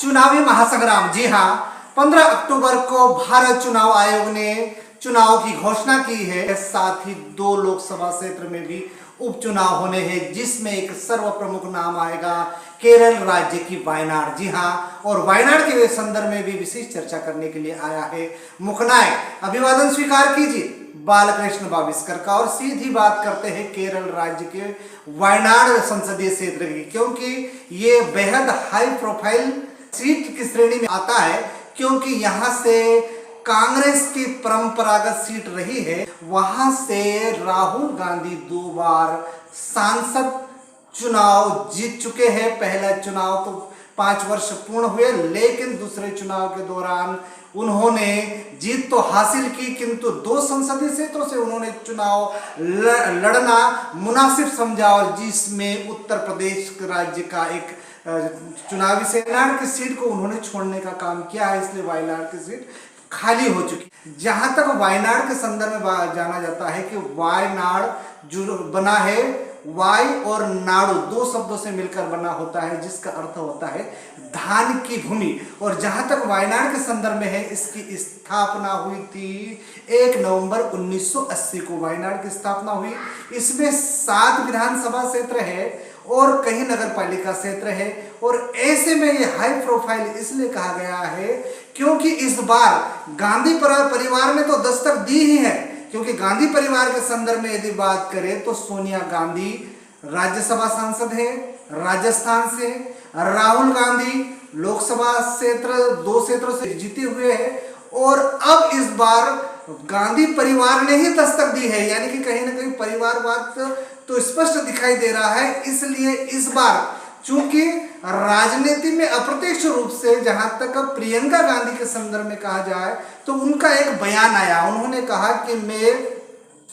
चुनावी महासंग्राम। जी हाँ, 15 अक्टूबर को भारत चुनाव आयोग ने चुनाव की घोषणा की है। साथ ही 2 लोकसभा क्षेत्र में भी उपचुनाव होने हैं, जिसमें एक सर्व प्रमुख नाम आएगा केरल राज्य की वायनाड। जी हाँ, और वायनाड के संदर्भ में भी विशेष चर्चा करने के लिए आया है मुखनायक। अभिवादन स्वीकार कीजिए बालकृष्ण बाविस्कर का। और सीधी बात करते हैं केरल राज्य के वायनाड संसदीय क्षेत्र की, क्योंकि ये बेहद हाई प्रोफाइल सीट की श्रेणी में आता है, क्योंकि यहाँ से कांग्रेस की परंपरागत सीट रही है। वहां से राहुल गांधी 2 बार सांसद चुनाव जीत चुके हैं। पहला चुनाव तो 5 वर्ष पूर्ण हुए, लेकिन दूसरे चुनाव के दौरान उन्होंने जीत तो हासिल की, किंतु 2 संसदीय क्षेत्रों से उन्होंने चुनाव लड़ना मुनासिब समझा, और जिसमें उत्तर प्रदेश राज्य का एक चुनावी वायनाड की सीट को उन्होंने छोड़ने का काम किया है, इसलिए वायनाड की सीट खाली हो चुकी। जहां तक वायनाड के संदर्भ में जाना जाता है कि वायनाड जो बना है, वाय और नाडु 2 शब्दों से मिलकर बना होता है, जिसका अर्थ होता है धान की भूमि। और जहां तक वायनाड के संदर्भ में है, इसकी स्थापना हुई थी 1 नवंबर 1980 को वायनाड की स्थापना हुई। इसमें 7 विधानसभा क्षेत्र है और कई नगर पालिका क्षेत्र है। और ऐसे में ये हाई प्रोफाइल इसलिए कहा गया है क्योंकि इस बार गांधी परिवार ने तो दस्तक दी ही है, क्योंकि गांधी परिवार के संदर्भ में यदि बात करें तो सोनिया गांधी राज्यसभा सांसद है राजस्थान से, राहुल गांधी लोकसभा क्षेत्र 2 क्षेत्रों से जीते हुए हैं, और अब इस बार गांधी परिवार ने ही दस्तक दी है, यानी कि कहीं ना कहीं परिवारवाद तो स्पष्ट दिखाई दे रहा है। इसलिए इस बार चूंकि राजनीति में अप्रत्यक्ष रूप से जहां तक प्रियंका गांधी के संदर्भ में कहा जाए तो उनका एक बयान आया। उन्होंने कहा कि मैं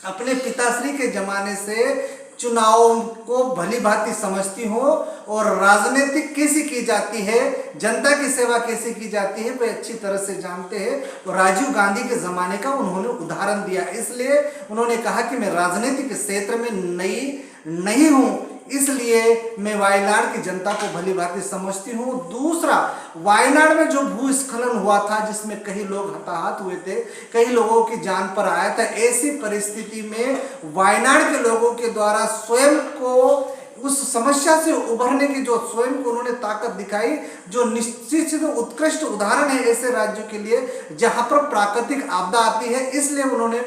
अपने पिताश्री के जमाने से चुनाव को भली भांति समझती हूँ, और राजनीति कैसी की जाती है, जनता की सेवा कैसे की जाती है, वे अच्छी तरह से जानते हैं। और राजीव गांधी के जमाने का उन्होंने उदाहरण दिया। इसलिए उन्होंने कहा कि मैं राजनीति के क्षेत्र में नई नहीं हूँ, इसलिए मैं वायनाड की जनता को भली भांति समझती हूँ। दूसरा, वायनाड में जो भूस्खलन हुआ था, जिसमें कई लोग हताहत हुए थे, कई लोगों की जान पर आया था, ऐसी परिस्थिति में वायनाड के लोगों के द्वारा स्वयं को उस समस्या से उभरने की जो स्वयं को उन्होंने ताकत दिखाई, जो निश्चित उत्कृष्ट उदाहरण है ऐसे राज्यों के लिए जहां पर प्राकृतिक आपदा आती है। इसलिए उन्होंने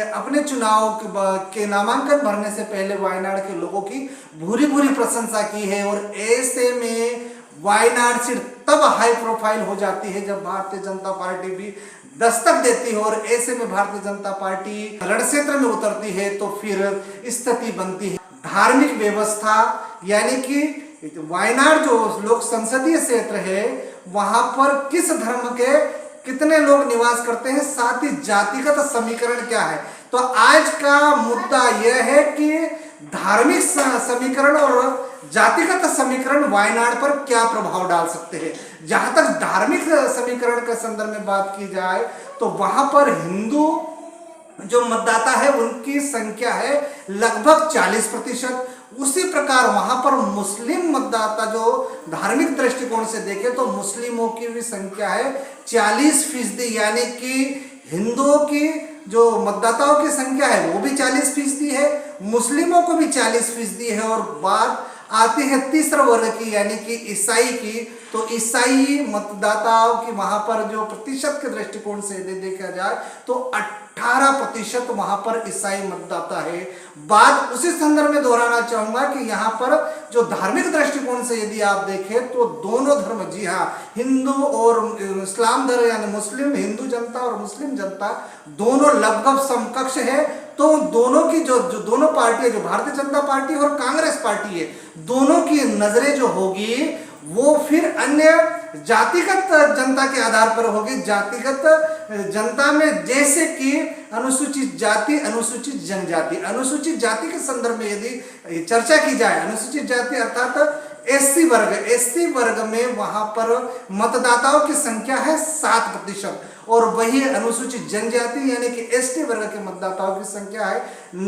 अपने चुनाव के नामांकन भरने से पहले वायनाड के लोगों की भूरी प्रशंसा की है। और ऐसे में वायनाड सीट तब हाई प्रोफाइल हो जाती है जब भारतीय जनता पार्टी भी दस्तक देती है, और ऐसे में भारतीय जनता पार्टी रणक्षेत्र में उतरती है तो फिर स्थिति बनती है धार्मिक व्यवस्था, यानी कि वायनाड जो लोक संसदीय क्षेत्र है वहां पर किस धर्म के कितने लोग निवास करते हैं, साथ ही जातिगत समीकरण क्या है। तो आज का मुद्दा यह है कि धार्मिक समीकरण और जातिगत समीकरण वायनाड पर क्या प्रभाव डाल सकते हैं। जहां तक धार्मिक समीकरण के संदर्भ में बात की जाए तो वहां पर हिंदू जो मतदाता है उनकी संख्या है लगभग 40%। उसी प्रकार वहां पर मुस्लिम मतदाता जो धार्मिक दृष्टिकोण से देखें तो मुस्लिमों की भी संख्या है 40%, यानी कि हिंदुओं की जो मतदाताओं की संख्या है वो भी 40% है, मुस्लिमों को भी 40% है। और बात आती है तीसरा वर्ग की, यानी कि ईसाई की, तो ईसाई मतदाताओं की वहां पर जो प्रतिशत के दृष्टिकोण से देखा जाए तो 18% वहां पर ईसाई मतदाता है। बात उसी संदर्भ में दोहराना चाहूंगा कि यहाँ पर जो धार्मिक दृष्टिकोण से यदि आप देखें तो दोनों धर्म, जी हाँ, हिंदू और इस्लाम धर्म यानी मुस्लिम, हिंदू जनता और मुस्लिम जनता दोनों लगभग समकक्ष है। तो दोनों की जो दोनों पार्टी, जो भारतीय जनता पार्टी और कांग्रेस पार्टी है, दोनों की नजरें जो होगी वो फिर अन्य जातिगत जनता के आधार पर होगी। जातिगत जनता में जैसे कि अनुसूचित जाति, अनुसूचित जनजाति, अनुसूचित जाति के संदर्भ में यदि चर्चा की जाए, अनुसूचित जाति अर्थात एससी वर्ग में वहां पर मतदाताओं की संख्या है 7%, और वही अनुसूचित जनजाति यानी कि एसटी वर्ग के मतदाताओं की संख्या है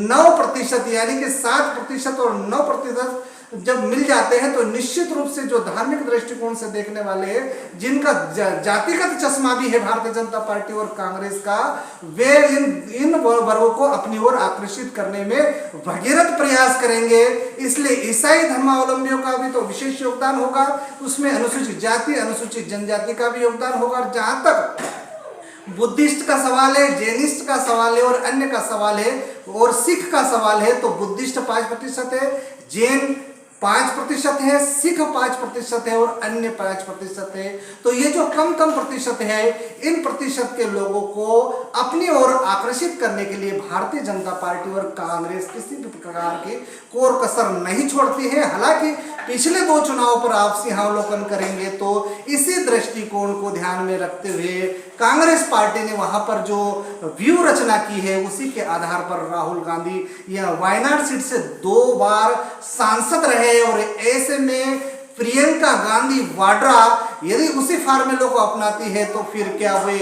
9%, यानी कि 7% और 9% जब मिल जाते हैं तो निश्चित रूप से जो धार्मिक दृष्टिकोण से देखने वाले हैं, जिनका जातिगत चश्मा भी है भारतीय जनता पार्टी और कांग्रेस का, वे इन वर्गों को अपनी ओर आकर्षित करने में भगीरथ प्रयास करेंगे। इसलिए ईसाई धर्मावलंबियों का भी तो विशेष योगदान होगा, उसमें अनुसूचित जाति अनुसूचित जनजाति का भी योगदान होगा। जहां तक बुद्धिस्ट का सवाल है, जैनिस्ट का सवाल है और अन्य का सवाल है और सिख का सवाल है, तो बुद्धिस्ट 5% है, जैन 5% है, सिख 5% है और अन्य 5% है। तो ये जो कम प्रतिशत है, इन प्रतिशत के लोगों को अपनी ओर आकर्षित करने के लिए भारतीय जनता पार्टी और कांग्रेस किसी भी प्रकार की कोर कसर नहीं छोड़ती है। हालांकि पिछले 2 चुनाव पर आपसी अवलोकन करेंगे तो इसी दृष्टिकोण को ध्यान में रखते हुए कांग्रेस पार्टी ने वहां पर जो व्यू रचना की है, उसी के आधार पर राहुल गांधी यह वायनाड सीट से 2 बार सांसद रहे और ऐसे में प्रियंका गांधी वाड्रा यदि उसी फार्मूले को अपनाती है तो फिर क्या वे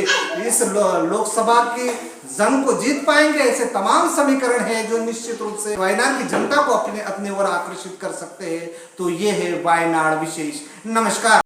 इस लोकसभा की जंग को जीत पाएंगे? ऐसे तमाम समीकरण हैं जो निश्चित रूप से वायनाड की जनता को अपने ओर आकर्षित कर सकते हैं। तो ये है वायनाड विशेष। नमस्कार।